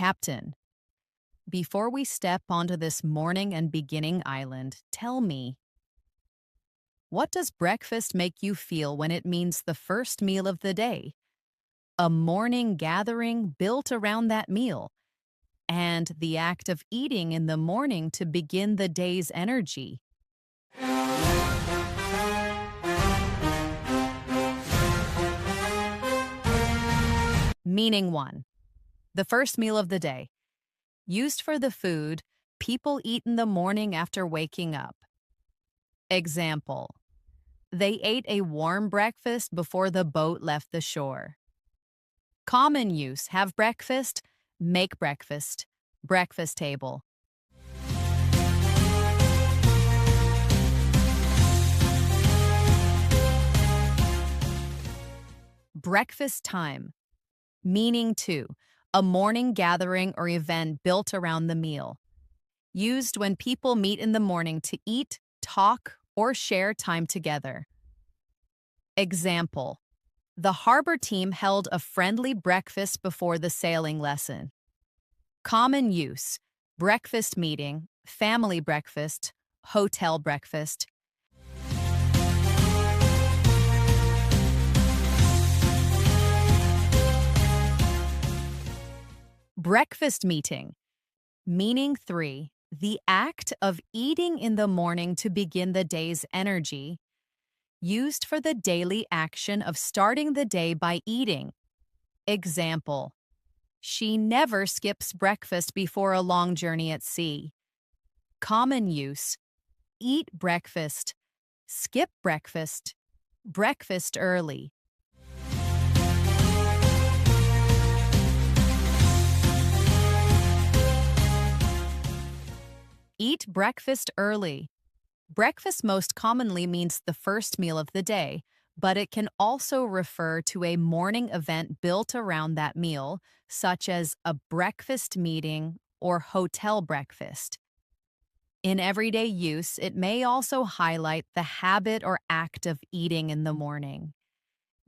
Captain, before we step onto this morning and beginning island, tell me, what does breakfast make you feel when it means the first meal of the day? A morning gathering built around that meal, and the act of eating in the morning to begin the day's energy. Meaning 1. The first meal of the day. Used for the food people eat in the morning after waking up. Example: they ate a warm breakfast before the boat left the shore. Common use: have breakfast, make breakfast, breakfast table. Breakfast time. Meaning 2. A morning gathering or event built around the meal. Used when people meet in the morning to eat, talk, or share time together. Example: the harbor team held a friendly breakfast before the sailing lesson. Common use: breakfast meeting, family breakfast, hotel breakfast. Breakfast meeting. Meaning 3. The act of eating in the morning to begin the day's energy. Used for the daily action of starting the day by eating. Example: she never skips breakfast before a long journey at sea. Common use: eat breakfast, skip breakfast, breakfast early. Eat breakfast early. Breakfast most commonly means the first meal of the day, but it can also refer to a morning event built around that meal, such as a breakfast meeting or hotel breakfast. In everyday use, it may also highlight the habit or act of eating in the morning.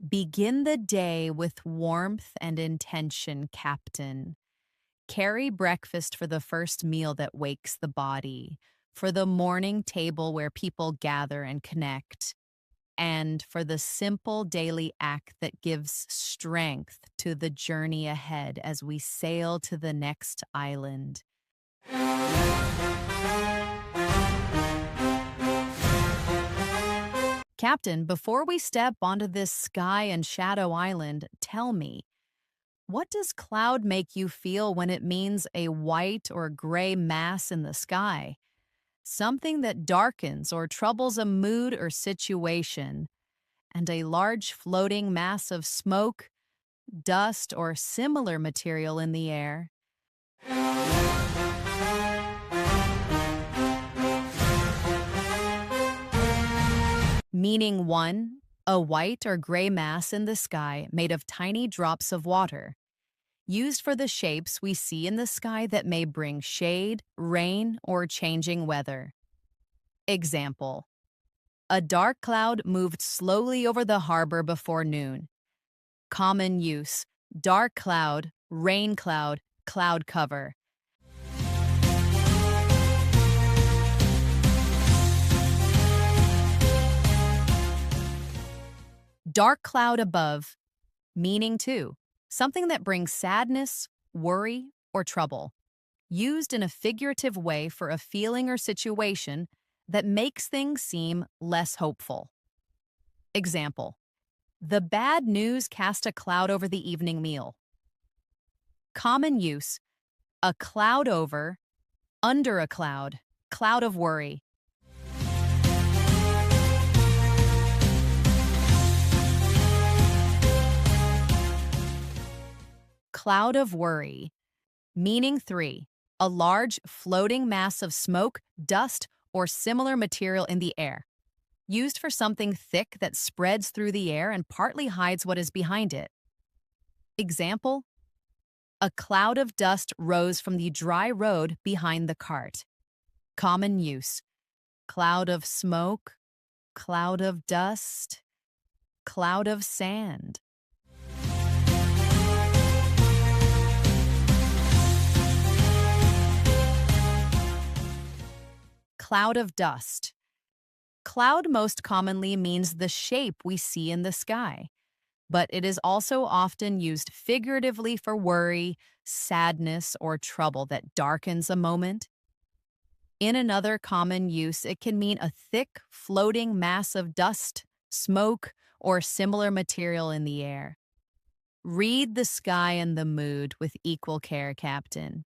Begin the day with warmth and intention, Captain. Carry breakfast for the first meal that wakes the body, for the morning table where people gather and connect, and for the simple daily act that gives strength to the journey ahead as we sail to the next island. Captain, before we step onto this sky and shadow island, tell me, what does cloud make you feel when it means a white or gray mass in the sky? Something that darkens or troubles a mood or situation, and a large floating mass of smoke, dust, or similar material in the air. Meaning 1. A white or gray mass in the sky made of tiny drops of water. Used for the shapes we see in the sky that may bring shade, rain, or changing weather. Example: a dark cloud moved slowly over the harbor before noon. Common use: dark cloud, rain cloud, cloud cover. Dark cloud above. Meaning 2. Something that brings sadness, worry, or trouble. Used in a figurative way for a feeling or situation that makes things seem less hopeful. Example: the bad news cast a cloud over the evening meal. Common use: a cloud over, under a cloud, cloud of worry. Cloud of worry. Meaning 3. A large floating mass of smoke, dust, or similar material in the air. Used for something thick that spreads through the air and partly hides what is behind it. Example: a cloud of dust rose from the dry road behind the cart. Common use: cloud of smoke, cloud of dust, cloud of sand. Cloud of dust. Cloud most commonly means the shape we see in the sky, but it is also often used figuratively for worry, sadness, or trouble that darkens a moment. In another common use, it can mean a thick, floating mass of dust, smoke, or similar material in the air. Read the sky and the mood with equal care, Captain.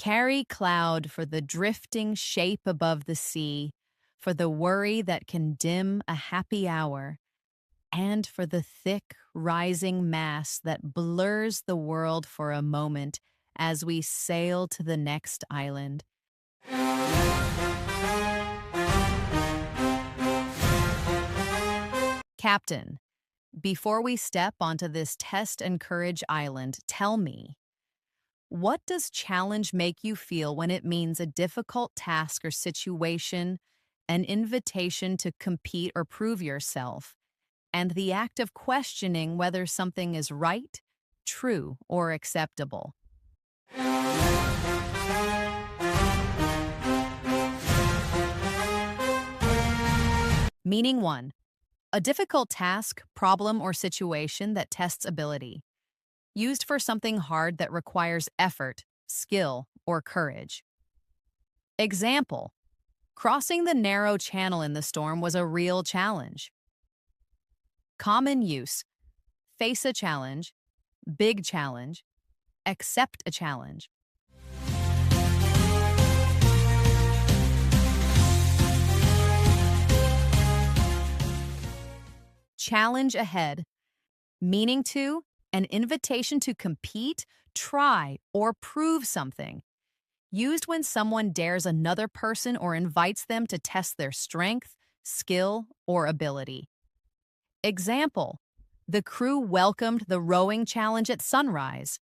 Carry cloud for the drifting shape above the sea, for the worry that can dim a happy hour, and for the thick, rising mass that blurs the world for a moment as we sail to the next island. Captain, before we step onto this test and courage island, tell me, what does challenge make you feel when it means a difficult task or situation, an invitation to compete or prove yourself, and the act of questioning whether something is right, true, or acceptable? Meaning 1. A difficult task, problem, or situation that tests ability. Used for something hard that requires effort, skill, or courage. Example: crossing the narrow channel in the storm was a real challenge. Common use: face a challenge, big challenge, accept a challenge. Challenge ahead, meaning to an invitation to compete, try, or prove something. Used when someone dares another person or invites them to test their strength, skill, or ability. Example: the crew welcomed the rowing challenge at sunrise.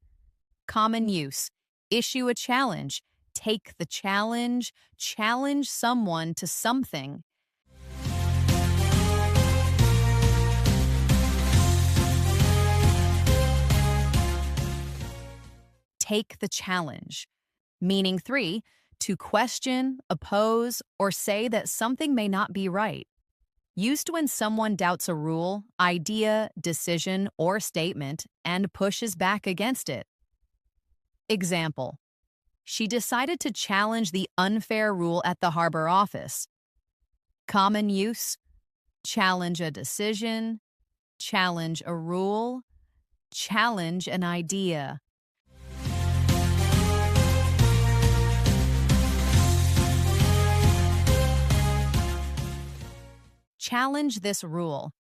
Common use: issue a challenge, take the challenge, challenge someone to something. Take the challenge. Meaning 3, to question, oppose, or say that something may not be right. Used when someone doubts a rule, idea, decision, or statement and pushes back against it. Example: she decided to challenge the unfair rule at the harbor office. Common use: challenge a decision, challenge a rule, challenge an idea. Challenge this rule.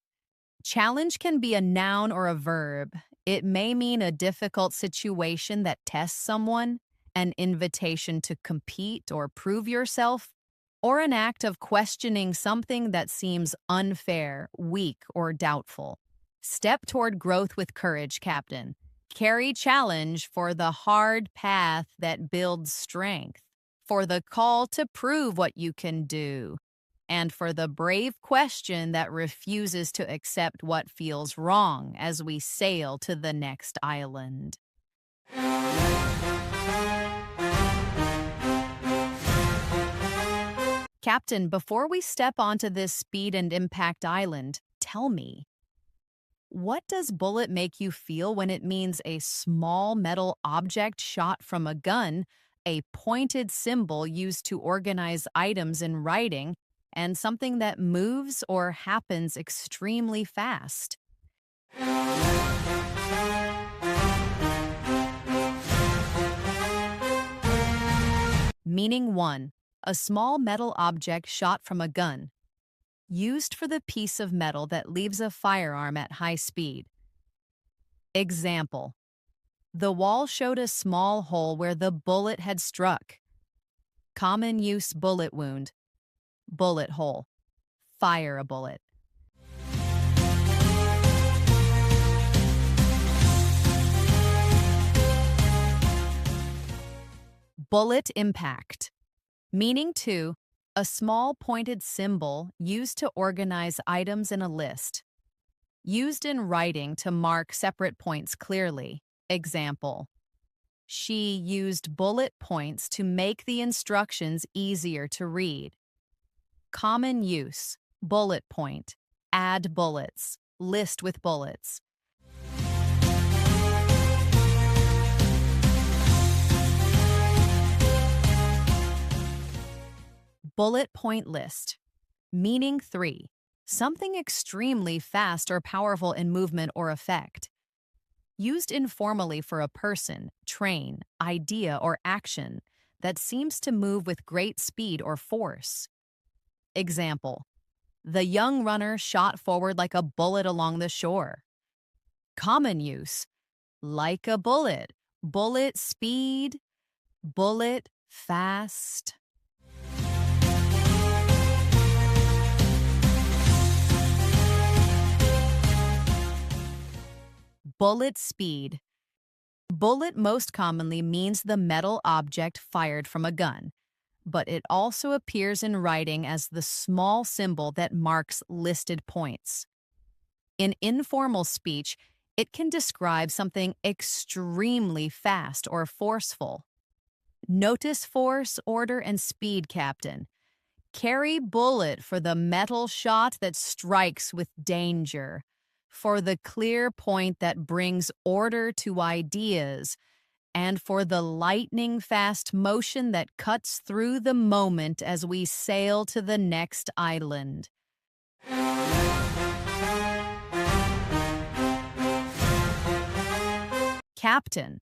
Challenge can be a noun or a verb. It may mean a difficult situation that tests someone, an invitation to compete or prove yourself, or an act of questioning something that seems unfair, weak, or doubtful. Step toward growth with courage, Captain. Carry challenge for the hard path that builds strength, for the call to prove what you can do, and for the brave question that refuses to accept what feels wrong as we sail to the next island. Captain, before we step onto this speed and impact island, tell me, what does bullet make you feel when it means a small metal object shot from a gun, a pointed symbol used to organize items in writing, and something that moves or happens extremely fast? Meaning 1, a small metal object shot from a gun. Used for the piece of metal that leaves a firearm at high speed. Example: the wall showed a small hole where the bullet had struck. Common use: bullet wound, bullet hole, fire a bullet. Bullet impact. Meaning 2, a small pointed symbol used to organize items in a list. Used in writing to mark separate points clearly. Example: She used bullet points to make the instructions easier to read. Common use: bullet point, add bullets, list with bullets. Bullet point list. Meaning 3. Something extremely fast or powerful in movement or effect. Used informally for a person, train, idea, or action that seems to move with great speed or force. Example: the young runner shot forward like a bullet along the shore. Common use: like a bullet, bullet speed, bullet fast. Bullet speed. Bullet most commonly means the metal object fired from a gun, but it also appears in writing as the small symbol that marks listed points. In informal speech, it can describe something extremely fast or forceful. Notice force, order, and speed, Captain. Carry bullet for the metal shot that strikes with danger, for the clear point that brings order to ideas, and for the lightning-fast motion that cuts through the moment as we sail to the next island. Captain,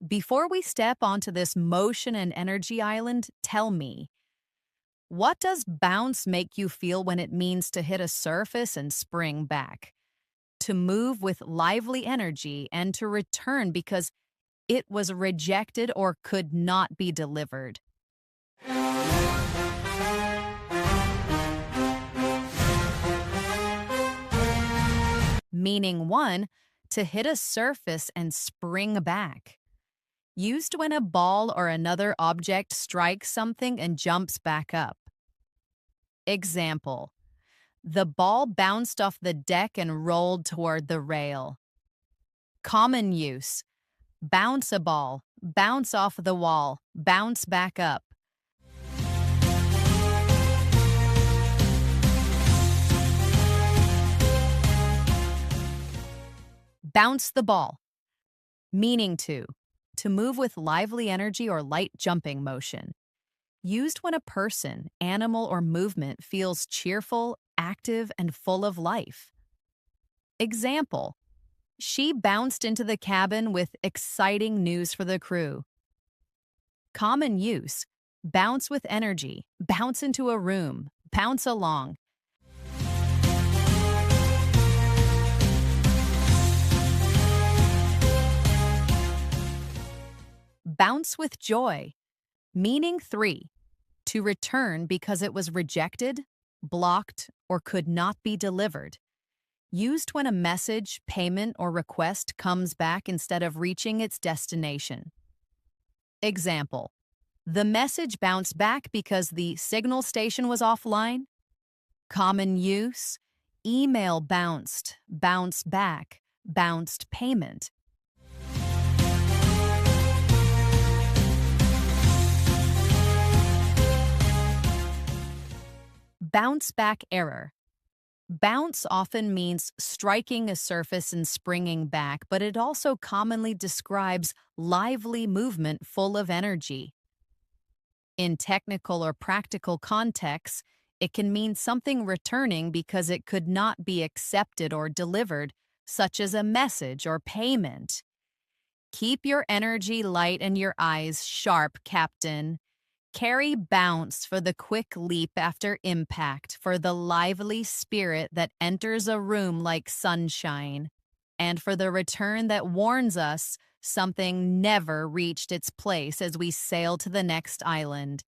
before we step onto this motion and energy island, tell me, what does bounce make you feel when it means to hit a surface and spring back? To move with lively energy and to return because it was rejected or could not be delivered. Meaning 1, to hit a surface and spring back. Used when a ball or another object strikes something and jumps back up. Example: the ball bounced off the deck and rolled toward the rail. Common use: bounce a ball, bounce off the wall, bounce back up. Bounce the ball. Meaning 2, to move with lively energy or light jumping motion. Used when a person, animal, or movement feels cheerful, active, and full of life. Example: she bounced into the cabin with exciting news for the crew. Common use: bounce with energy, bounce into a room, bounce along. Bounce with joy. Meaning 3, to return because it was rejected, blocked, or could not be delivered. Used when a message, payment, or request comes back instead of reaching its destination. Example: the message bounced back because the signal station was offline. Common use: email bounced, bounce back, bounced payment. Bounce back error. Bounce often means striking a surface and springing back, but it also commonly describes lively movement full of energy. In technical or practical contexts, it can mean something returning because it could not be accepted or delivered, such as a message or payment. Keep your energy light and your eyes sharp, Captain. Carry bounce for the quick leap after impact, for the lively spirit that enters a room like sunshine, and for the return that warns us something never reached its place as we sail to the next island.